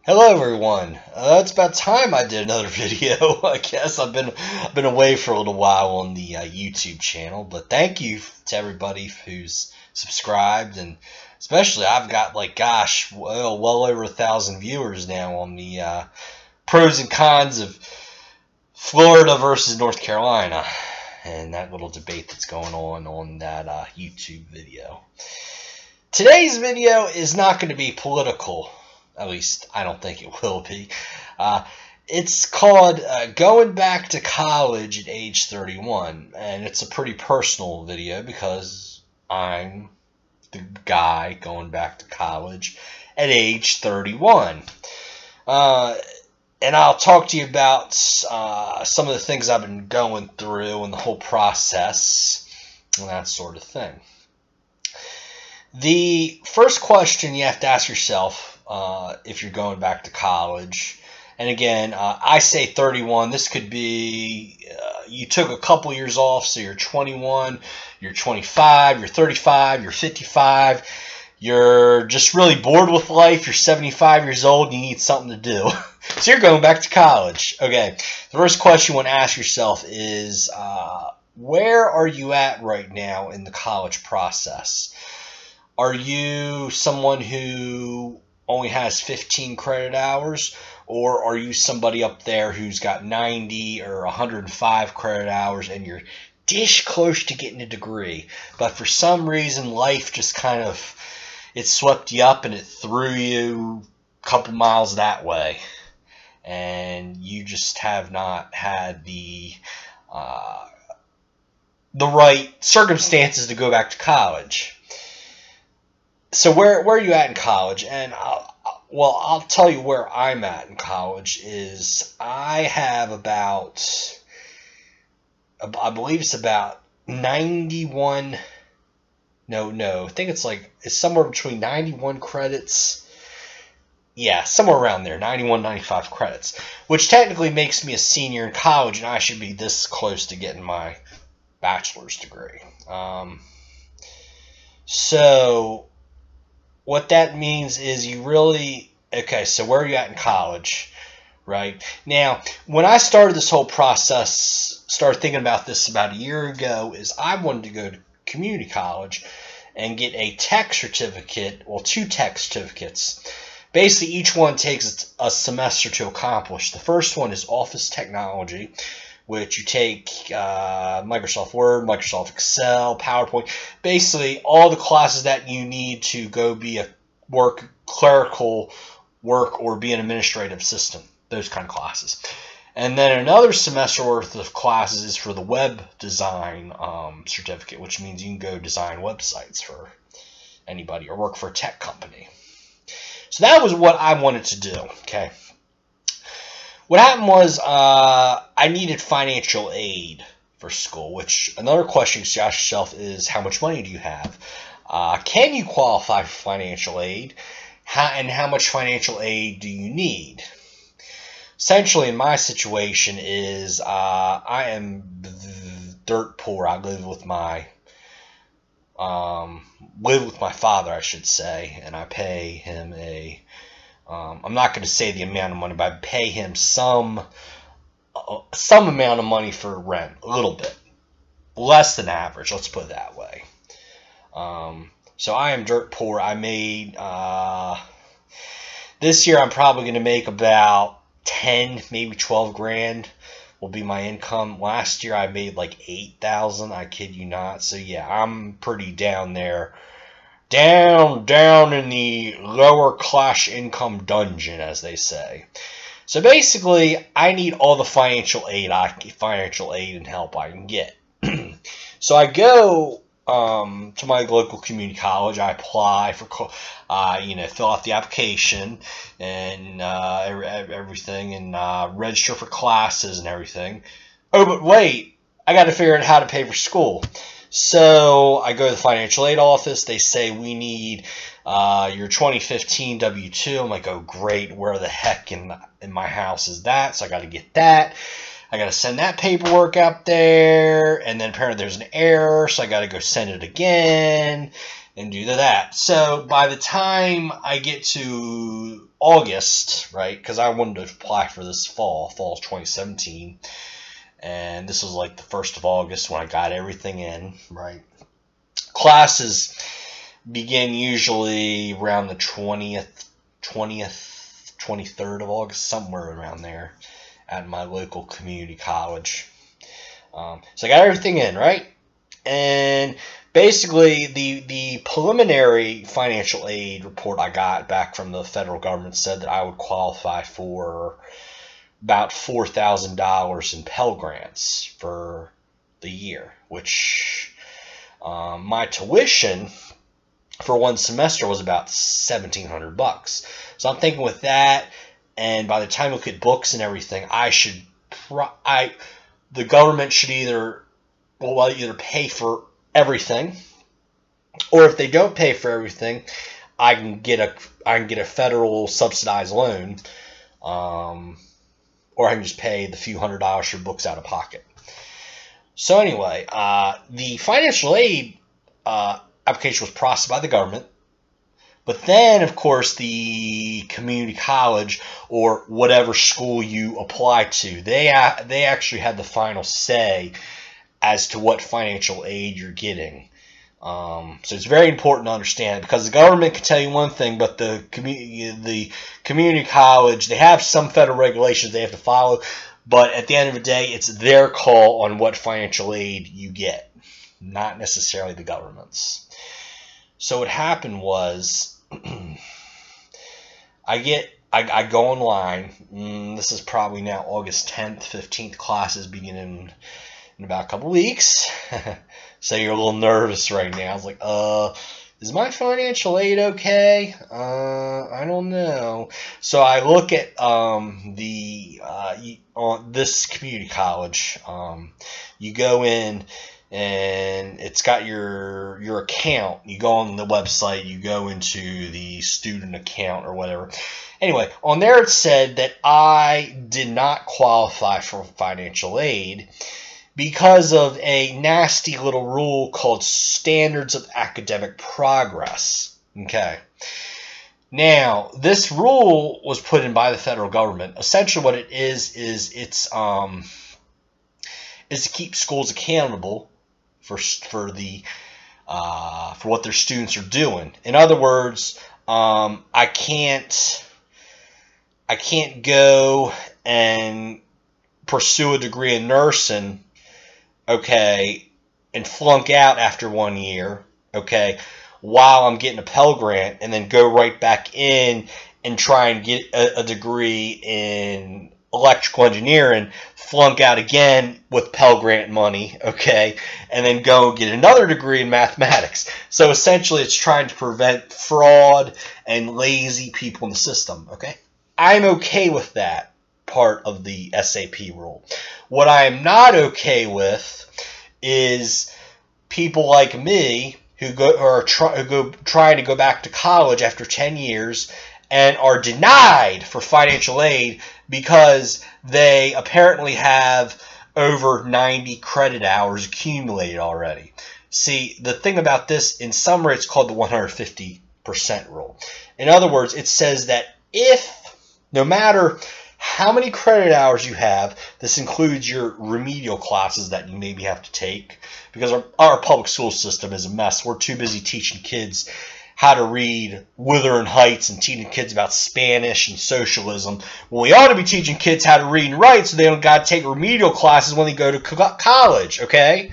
Hello everyone. It's about time I did another video. I guess I've been away for a little while on the YouTube channel, but thank you to everybody who's subscribed, and especially I've got well over 1,000 viewers now on the pros and cons of Florida versus North Carolina and that little debate that's going on that YouTube video. Today's video is not going to be political. At least, I don't think it will be. It's called Going Back to College at Age 31. And it's a pretty personal video because I'm the guy going back to college at age 31. And I'll talk to you about some of the things I've been going through and the whole process and that sort of thing. The first question you have to ask yourself if you're going back to college, and again, I say 31. This could be you took a couple years off, so you're 21, you're 25, you're 35, you're 55, you're just really bored with life, you're 75 years old, and you need something to do. So you're going back to college. Okay, the first question you want to ask yourself is, where are you at right now in the college process? Are you someone who only has 15 credit hours, or are you somebody up there who's got 90 or 105 credit hours and you're dish close to getting a degree, but for some reason life just kind of, it swept you up and it threw you a couple miles that way, and you just have not had the right circumstances to go back to college. So where are you at in college? And I'll tell you where I'm at in college is I have about, I believe it's about 91, I think it's somewhere between 91 credits. Yeah, somewhere around there, 91, 95 credits, which technically makes me a senior in college, and I should be this close to getting my bachelor's degree. So what that means is you really, okay, so where are you at in college, right? Now, when I started this whole process, started thinking about this about a year ago, is I wanted to go to community college and get a tech certificate, well, 2 tech certificates. Basically, each one takes a semester to accomplish. The first one is Office Technology, which you take Microsoft Word, Microsoft Excel, PowerPoint, basically all the classes that you need to go be a clerical work or be an administrative assistant, those kind of classes. And then another semester worth of classes is for the web design certificate, which means you can go design websites for anybody or work for a tech company. So that was what I wanted to do, okay? What happened was I needed financial aid for school, which another question to ask yourself is, how much money do you have? Can you qualify for financial aid? And how much financial aid do you need? Essentially, in my situation is I am dirt poor. I live with my father, I should say, and I pay him a I'm not going to say the amount of money, but I pay him some amount of money for rent, a little bit. Less than average, let's put it that way. So I am dirt poor. I made, this year I'm probably going to make about 10, maybe 12 grand will be my income. Last year I made like 8,000, I kid you not. So yeah, I'm pretty down there. Down in the lower class income dungeon, as they say. So basically, I need all the financial aid and help I can get. So I go to my local community college. I apply for, fill out the application and everything, and register for classes and everything. Oh, but wait, I got to figure out how to pay for school. So I go to the financial aid office. They say we need your 2015 W-2. I'm like, oh great, where the heck in my house is that? So I got to get that. I got to send that paperwork out there, and then apparently there's an error, so I got to go send it again and do that. So by the time I get to August, right? Because I wanted to apply for this fall 2017. And this was like the 1st of August when I got everything in, right? Classes begin usually around the 20th, 23rd of August, somewhere around there at my local community college. So I got everything in, right? And basically the preliminary financial aid report I got back from the federal government said that I would qualify for about $4,000 in Pell Grants for the year, which my tuition for one semester was about $1,700. So I'm thinking with that, and by the time we look at books and everything, the government should either pay for everything, or if they don't pay for everything, I can get a federal subsidized loan, or I can just pay the few $100s for books out of pocket. So anyway, the financial aid application was processed by the government, but then, of course, the community college or whatever school you apply to, they actually had the final say as to what financial aid you're getting. So it's very important to understand, because the government can tell you one thing, but the community college, they have some federal regulations they have to follow, but at the end of the day, it's their call on what financial aid you get, not necessarily the government's. So what happened was, I go online. This is probably now August 10th, 15th. Classes beginning in about a couple weeks. So you're a little nervous right now. I was like, is my financial aid okay? I don't know. So I look at on this community college. You go in, and it's got your account. You go on the website, you go into the student account or whatever. Anyway, on there it said that I did not qualify for financial aid because of a nasty little rule called Standards of Academic Progress. Okay. Now, this rule was put in by the federal government. Essentially what it is it's is to keep schools accountable for what their students are doing. In other words, I can't go and pursue a degree in nursing, okay, and flunk out after 1 year, okay, while I'm getting a Pell Grant, and then go right back in and try and get a degree in electrical engineering, flunk out again with Pell Grant money, okay, and then go get another degree in mathematics. So essentially it's trying to prevent fraud and lazy people in the system, okay? I'm okay with that part of the SAP rule. What I am not okay with is people like me who trying to go back to college after 10 years and are denied for financial aid because they apparently have over 90 credit hours accumulated already. See, the thing about this, in summary, it's called the 150% rule. In other words, it says that no matter how many credit hours you have, this includes your remedial classes that you maybe have to take, because our public school system is a mess. We're too busy teaching kids how to read Wuthering Heights and teaching kids about Spanish and socialism, when we ought to be teaching kids how to read and write so they don't got to take remedial classes when they go to college, okay?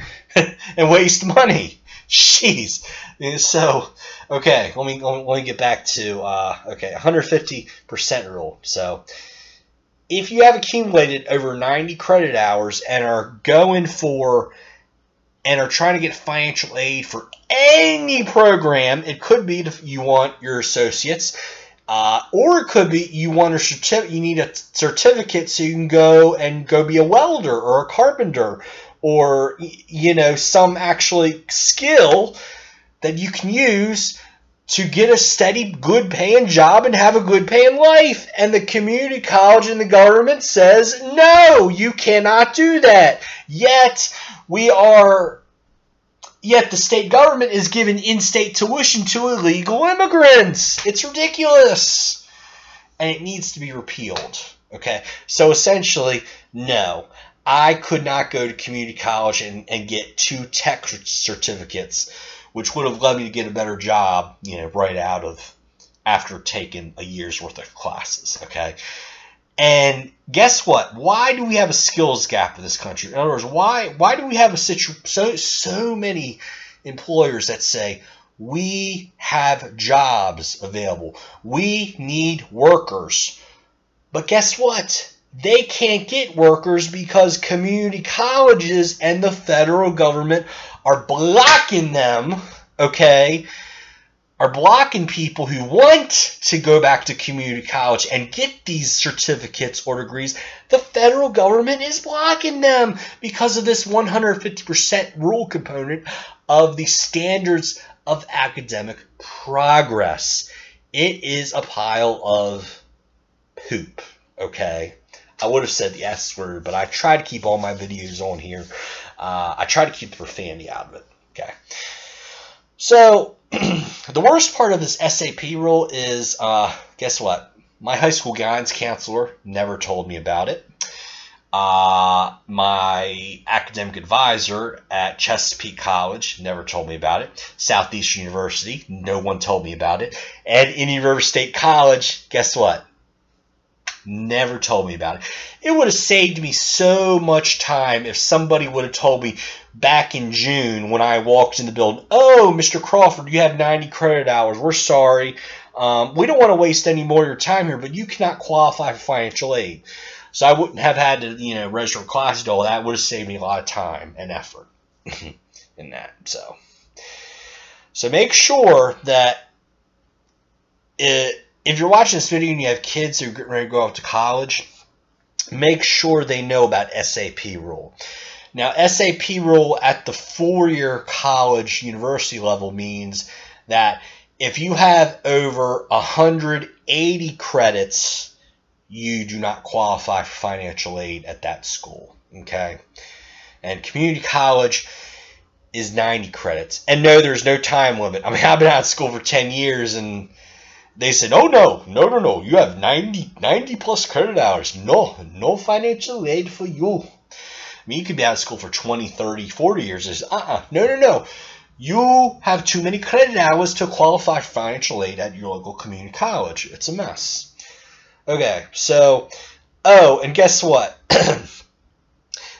And waste money. Jeez. So, okay, let me get back to 150% rule. So, if you have accumulated over 90 credit hours and are going for and are trying to get financial aid for any program, it could be you want your associates, or it could be you want you need a certificate so you can go be a welder or a carpenter, or some actually skill that you can use to get a steady, good paying job and have a good paying life. And the community college and the government says, no, you cannot do that. Yet the state government is giving in-state tuition to illegal immigrants. It's ridiculous. and it needs to be repealed. Okay, so essentially, no, I could not go to community college and get 2 tech certificates, which would have led me to get a better job, right out of after taking a year's worth of classes. Okay, and guess what? Why do we have a skills gap in this country? In other words, why do we have so many employers that say we have jobs available, we need workers? But guess what? They can't get workers because community colleges and the federal government are blocking them, okay? Are blocking people who want to go back to community college and get these certificates or degrees. The federal government is blocking them because of this 150% rule component of the standards of academic progress. It is a pile of poop, okay? I would have said the S word, but I try to keep all my videos on here. I try to keep the profanity out of it, okay? So, the worst part of this SAP rule is, guess what? My high school guidance counselor never told me about it. My academic advisor at Chesapeake College never told me about it. Southeastern University, no one told me about it. And Indian River State College, guess what? Never told me about it. It would have saved me so much time if somebody would have told me back in June when I walked in the building, oh, Mr. Crawford, you have 90 credit hours. We're sorry. We don't want to waste any more of your time here, but you cannot qualify for financial aid. So I wouldn't have had to, register for classes. All that would have saved me a lot of time and effort in that. So make sure that if you're watching this video and you have kids who are getting ready to go off to college, make sure they know about SAP rule. Now, SAP rule at the 4-year college university level means that if you have over 180 credits, you do not qualify for financial aid at that school, okay? And community college is 90 credits. And no, there's no time limit. I mean, I've been out of school for 10 years, and they said, oh, no, you have 90 plus credit hours. No financial aid for you. I mean, you could be out of school for 20, 30, 40 years. It's, no. You have too many credit hours to qualify for financial aid at your local community college. It's a mess. Okay, so, and guess what?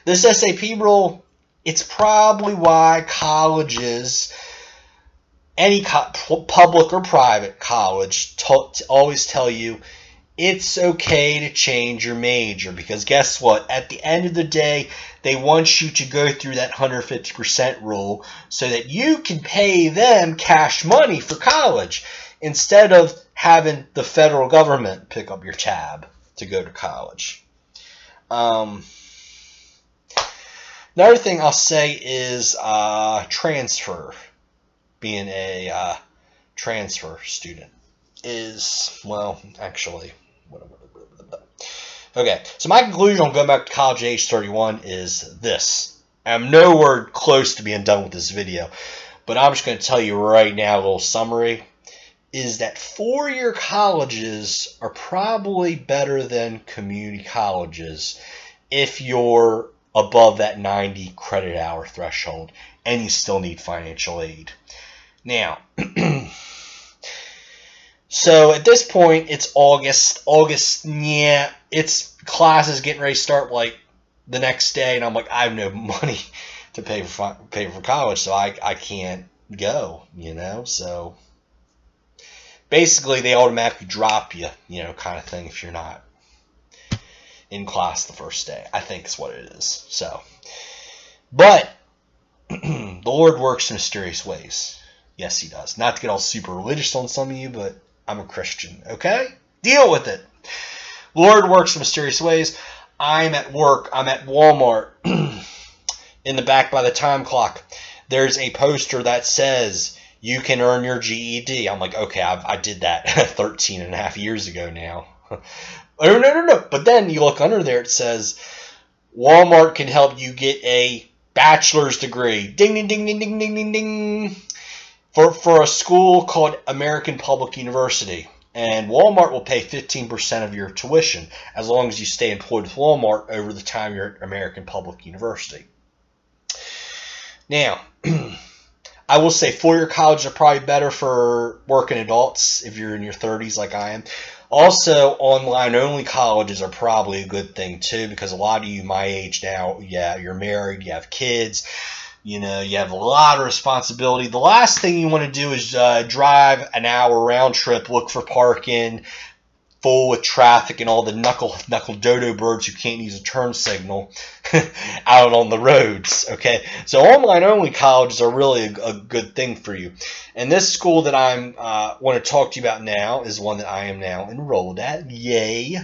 This SAP rule, it's probably why colleges, any public or private college, always tell you it's okay to change your major, because guess what? At the end of the day, they want you to go through that 150% rule so that you can pay them cash money for college instead of having the federal government pick up your tab to go to college. Another thing I'll say is transfer. Being a transfer student is, well, actually, okay, so my conclusion on going back to college at age 31 is this. I'm nowhere close to being done with this video, but I'm just going to tell you right now, a little summary, is that 4-year colleges are probably better than community colleges if you're above that 90 credit hour threshold and you still need financial aid. Now, so at this point, it's August, yeah, it's classes getting ready to start like the next day, and I'm like, I have no money to pay for college, so I can't go, so basically they automatically drop you, kind of thing if you're not in class the first day, I think is what it is. So, but the Lord works in mysterious ways. Yes, he does. Not to get all super religious on some of you, but I'm a Christian, okay? Deal with it. Lord works in mysterious ways. I'm at work. I'm at Walmart. In the back by the time clock, there's a poster that says, you can earn your GED. I'm like, okay, I did that 13 and a half years ago now. Oh, no. But then you look under there, it says, Walmart can help you get a bachelor's degree. Ding, ding, ding, ding, ding, ding, ding, ding. For a school called American Public University. And Walmart will pay 15% of your tuition as long as you stay employed with Walmart over the time you're at American Public University. Now, I will say four-year colleges are probably better for working adults if you're in your 30s like I am. Also, online-only colleges are probably a good thing too, because a lot of you my age now, yeah, you're married, you have kids, you know, you have a lot of responsibility. The last thing you want to do is drive an hour round trip, look for parking, full with traffic and all the knuckle dodo birds who can't use a turn signal out on the roads. Okay, so online-only colleges are really a good thing for you. And this school that I'm want to talk to you about now is one that I am now enrolled at. Yay!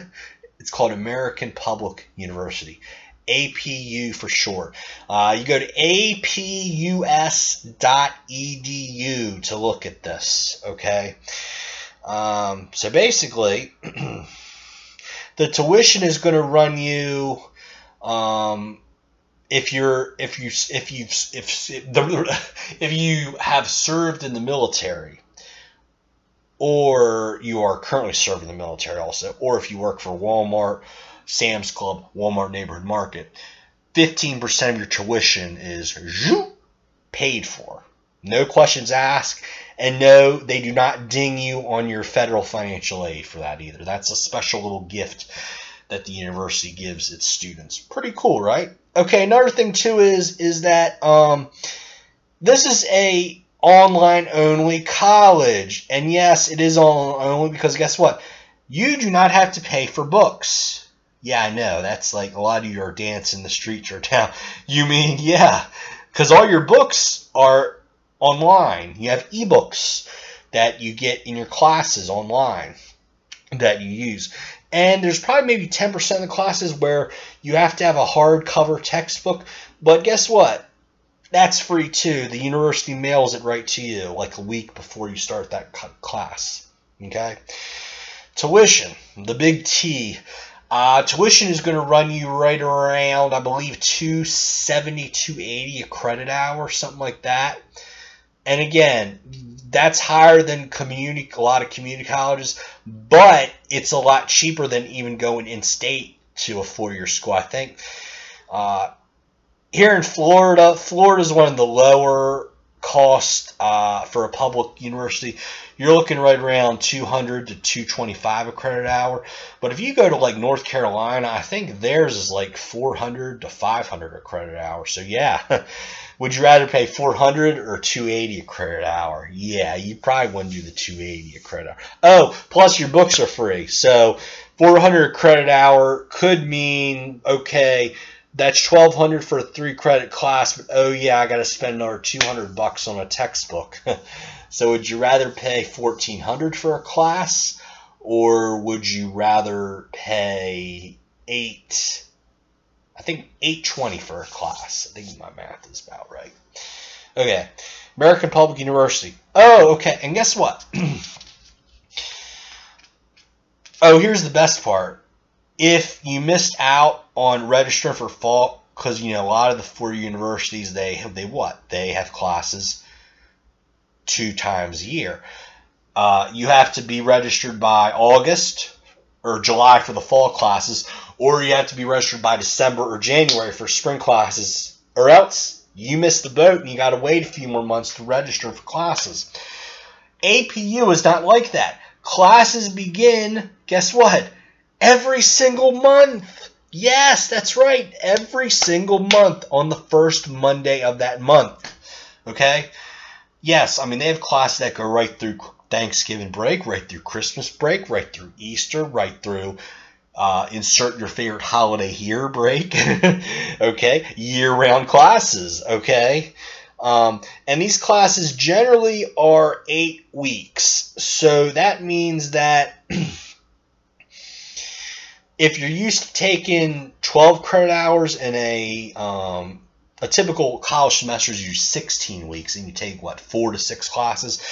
It's called American Public University. APU for short. You go to apus.edu to look at this, okay? So basically, the tuition is going to run you, if you have served in the military, or you are currently serving in the military also, or if you work for Walmart, Sam's Club, Walmart Neighborhood Market, 15% of your tuition is paid for. No questions asked, and no, they do not ding you on your federal financial aid for that either. That's a special little gift that the university gives its students. Pretty cool, right? Okay, another thing too is that this is a online-only college, and yes, it is online-only because guess what? You do not have to pay for books. Yeah, I know. That's like a lot of you are dancing the streets or town. You mean, yeah, because all your books are online. You have ebooks that you get in your classes online that you use. And there's probably maybe 10% of the classes where you have to have a hardcover textbook. But guess what? That's free too. The university mails it right to you like a week before you start that class. Okay? Tuition, the big T. Tuition is going to run you right around, I believe, $270, $280 a credit hour, something like that. And again, that's higher than a lot of community colleges, but it's a lot cheaper than even going in-state to a four-year school, I think. Here in Florida, Florida is one of the lower cost for a public university. You're looking right around $200 to $225 a credit hour. But if you go to like North Carolina, I think theirs is like $400 to $500 a credit hour. So yeah, would you rather pay $400 or $280 a credit hour? Yeah, you probably wouldn't do the $280 a credit hour. Oh, plus your books are free. So $400 a credit hour could mean, okay, that's $1,200 for a 3-credit class, but oh yeah, I got to spend another $200 on a textbook. So would you rather pay $1,400 for a class, or would you rather pay $820 for a class? I think my math is about right. Okay, American Public University. Oh, okay, and guess what? Oh, here's the best part. If you missed out on registering for fall, because you know a lot of the 4 universities they have classes 2 times a year. You have to be registered by August or July for the fall classes, or you have to be registered by December or January for spring classes, or else you miss the boat and you got to wait a few more months to register for classes. APU is not like that. Classes begin, guess what? Every single month. Yes, that's right. Every single month on the first Monday of that month. Okay? Yes, I mean, they have classes that go right through Thanksgiving break, right through Christmas break, right through Easter, right through insert your favorite holiday here break. Okay? Year-round classes. Okay? And these classes generally are 8 weeks. So that means that if you're used to taking 12 credit hours in a typical college semester is usually 16 weeks, and you take, what, 4 to 6 classes,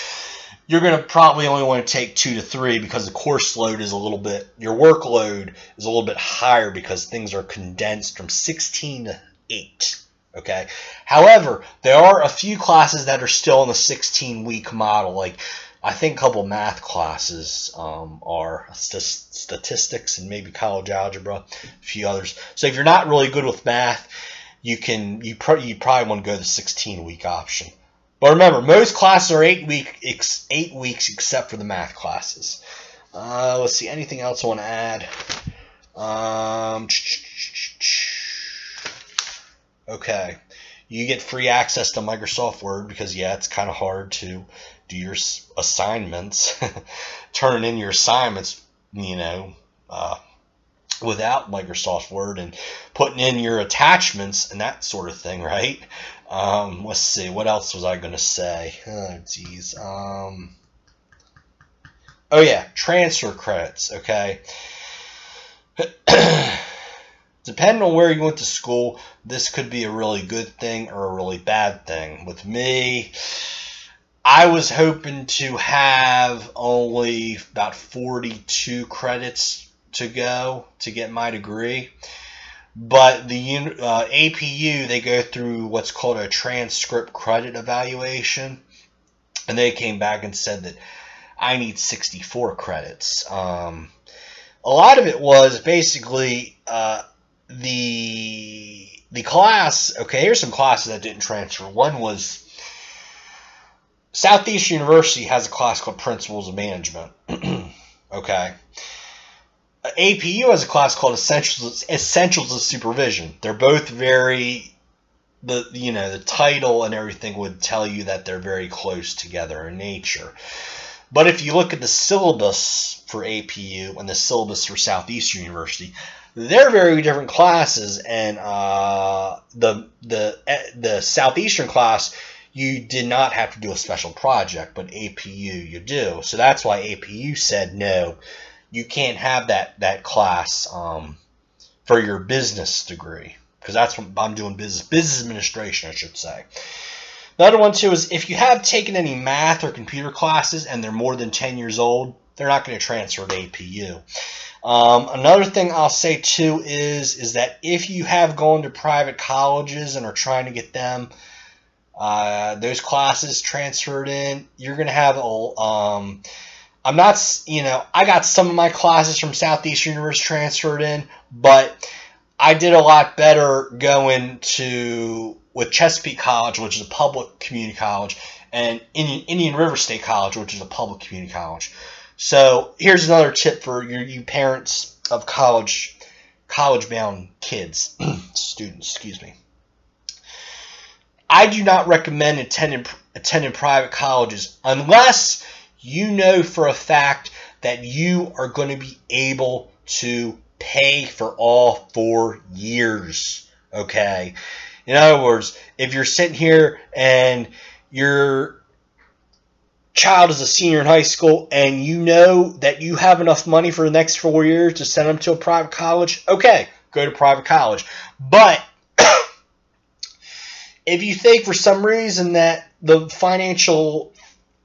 you're going to probably only want to take 2 to 3 because the course load is a little bit, your workload is a little bit higher because things are condensed from 16 to 8. Okay. However, there are a few classes that are still in the 16-week model, like I think a couple math classes are statistics and maybe college algebra, a few others. So if you're not really good with math, you probably want to go the 16-week option. But remember, most classes are 8 weeks except for the math classes. Let's see, anything else I want to add? Okay, you get free access to Microsoft Word because, yeah, it's kind of hard to do your assignments, turn in your assignments, without Microsoft Word and putting in your attachments and that sort of thing, right? Let's see, what else was I going to say? Oh, geez. Oh, yeah, transfer credits, okay? Depending on where you went to school, this could be a really good thing or a really bad thing. With me, I was hoping to have only about 42 credits to go to get my degree. But the APU, they go through what's called a transcript credit evaluation. And they came back and said that I need 64 credits. A lot of it was basically the class. Okay, here's some classes that didn't transfer. One was Southeastern University has a class called Principles of Management. Okay. APU has a class called Essentials of Supervision. They're both very, the title and everything would tell you that they're very close together in nature. But if you look at the syllabus for APU and the syllabus for Southeastern University, they're very different classes. And the Southeastern class, you did not have to do a special project, but APU you do. So that's why APU said no, you can't have that class for your business degree, because that's what I'm doing, business administration, I should say. The other one, too, is if you have taken any math or computer classes and they're more than 10 years old, they're not going to transfer to APU. Another thing I'll say, too, is that if you have gone to private colleges and are trying to get them, those classes transferred in, you're going to have I got some of my classes from Southeastern University transferred in, but I did a lot better going with Chesapeake College, which is a public community college, and Indian River State College, which is a public community college. So here's another tip for you parents of college-bound kids, students, excuse me. I do not recommend attending private colleges unless you know for a fact that you are going to be able to pay for all 4 years, okay? In other words, if you're sitting here and your child is a senior in high school and you know that you have enough money for the next 4 years to send them to a private college, okay, go to private college. But if you think for some reason that your financials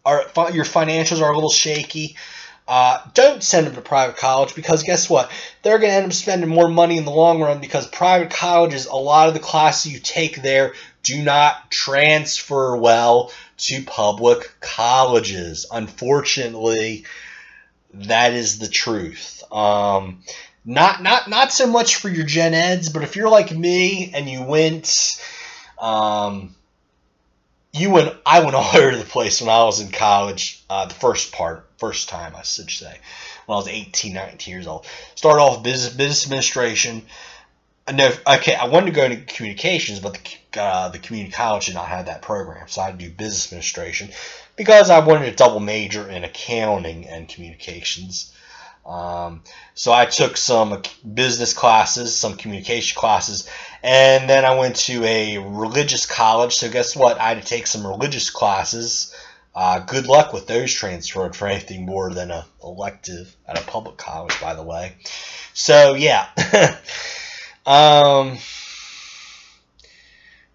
are a little shaky, don't send them to private college, because guess what? They're going to end up spending more money in the long run, because private colleges, a lot of the classes you take there do not transfer well to public colleges. Unfortunately, that is the truth. Not so much for your gen eds, but if you're like me and you went, I went all over the place when I was in college, the first time, I should say, when I was 18, 19 years old. Started off business administration. I wanted to go into communications, but the community college did not have that program, so I had to do business administration because I wanted to double major in accounting and communications. So I took some business classes, some communication classes, and then I went to a religious college. So guess what? I had to take some religious classes. Good luck with those transferred for anything more than an elective at a public college, by the way. So yeah.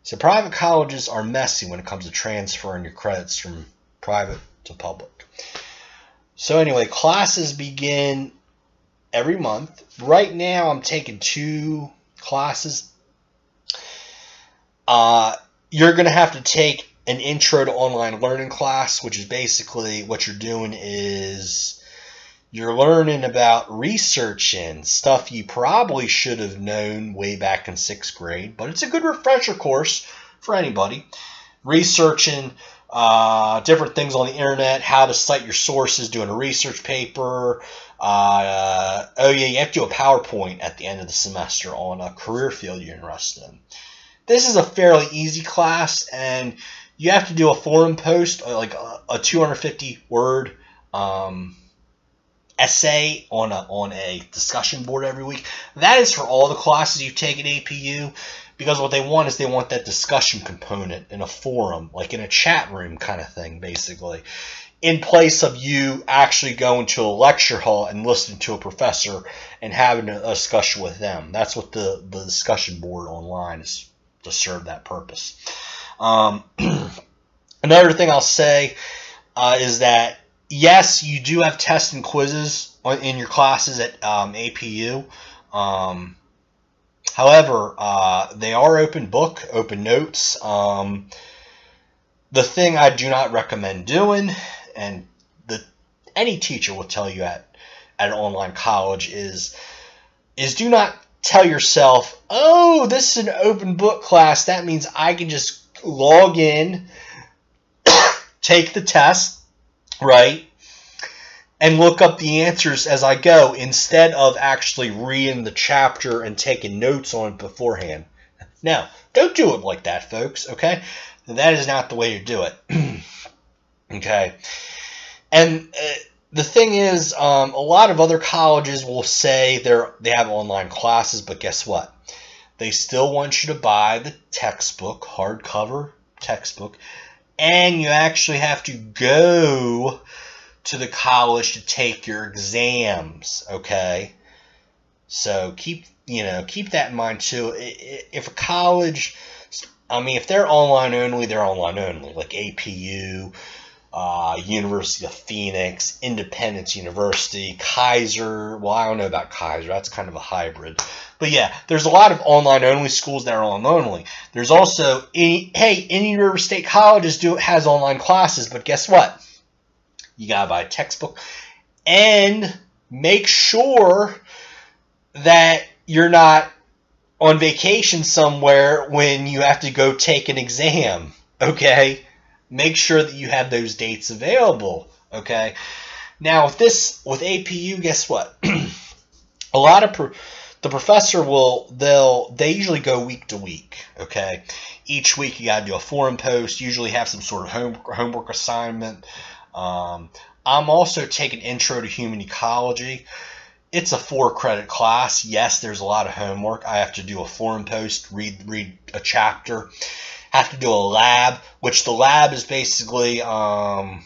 So private colleges are messy when it comes to transferring your credits from private to public. So anyway, classes begin every month. Right now I'm taking 2 classes. You're going to have to take an intro to online learning class, which is basically what you're doing is you're learning about researching stuff you probably should have known way back in 6th grade, but it's a good refresher course for anybody. Researching different things on the internet, how to cite your sources, doing a research paper. Oh yeah, you have to do a PowerPoint at the end of the semester on a career field you're interested in. This is a fairly easy class, and you have to do a forum post, like a 250-word essay on a discussion board every week. That is for all the classes you take at APU, because what they want is they want that discussion component in a forum, like in a chat room kind of thing, basically, in place of you actually going to a lecture hall and listening to a professor and having a discussion with them. That's what the discussion board online is, to serve that purpose. Another thing I'll say is that, yes, you do have tests and quizzes in your classes at APU. However, they are open book, open notes. The thing I do not recommend doing, and any teacher will tell you at an online college, is do not tell yourself, oh, this is an open book class. That means I can just log in, take the test, right, and look up the answers as I go, instead of actually reading the chapter and taking notes on it beforehand. Now, don't do it like that, folks, okay? That is not the way to do it. Okay? And the thing is, a lot of other colleges will say they have online classes, but guess what? They still want you to buy the textbook, hardcover textbook, and you actually have to go to the college to take your exams, okay? So keep that in mind too. If a college, if they're online only, they're online only, like APU, University of Phoenix, Independence University, Kaiser. Well, I don't know about Kaiser. That's kind of a hybrid. But yeah, there's a lot of online only schools that are online only. There's also any River State College has online classes, but guess what? You gotta buy a textbook, and make sure that you're not on vacation somewhere when you have to go take an exam, okay? Make sure that you have those dates available, okay? Now, with APU, guess what? A lot of the professor they usually go week to week, okay? Each week you gotta do a forum post, usually have some sort of homework assignment. I'm also taking Intro to Human Ecology. It's a 4-credit class. Yes, there's a lot of homework. I have to do a forum post, read a chapter, have to do a lab, which the lab is basically, you're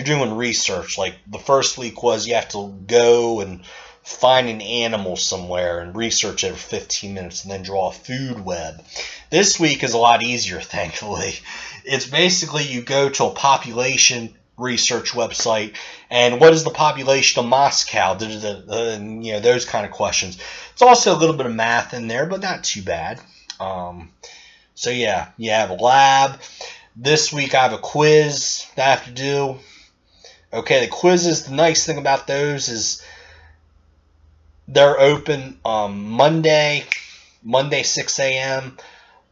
doing research. Like the first week was you have to go and find an animal somewhere and research it for 15 minutes and then draw a food web. This week is a lot easier, thankfully. It's basically you go to a population research website, and what is the population of Moscow? Those kind of questions. It's also a little bit of math in there, but not too bad. So yeah, you have a lab. This week I have a quiz that I have to do. Okay, the quizzes, the nice thing about those is they're open Monday 6 a.m.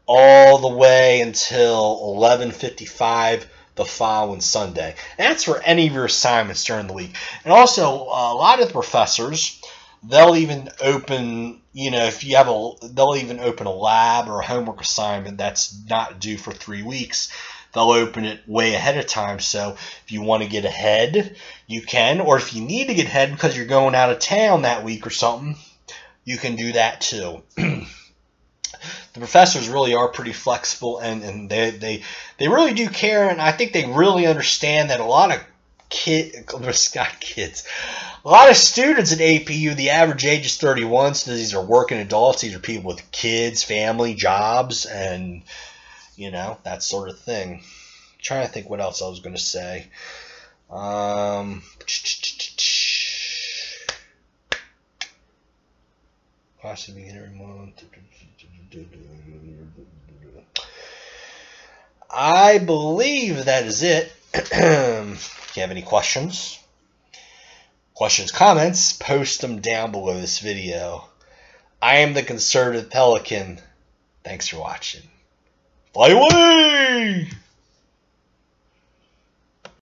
all the way until 11:55 the following Sunday. And that's for any of your assignments during the week. And also, a lot of the professors, they'll even open, they'll even open a lab or a homework assignment that's not due for 3 weeks. They'll open it way ahead of time. So if you want to get ahead, you can. Or if you need to get ahead because you're going out of town that week or something, you can do that too. The professors really are pretty flexible, and they really do care, and I think they really understand that a lot of a lot of students at APU, the average age is 31, so these are working adults, these are people with kids, family, jobs, and that sort of thing. I'm trying to think what else I was going to say. I believe that is it. If you have any questions, comments, post them down below this video. I am the Conservative Pelican. Thanks for watching. Fly away!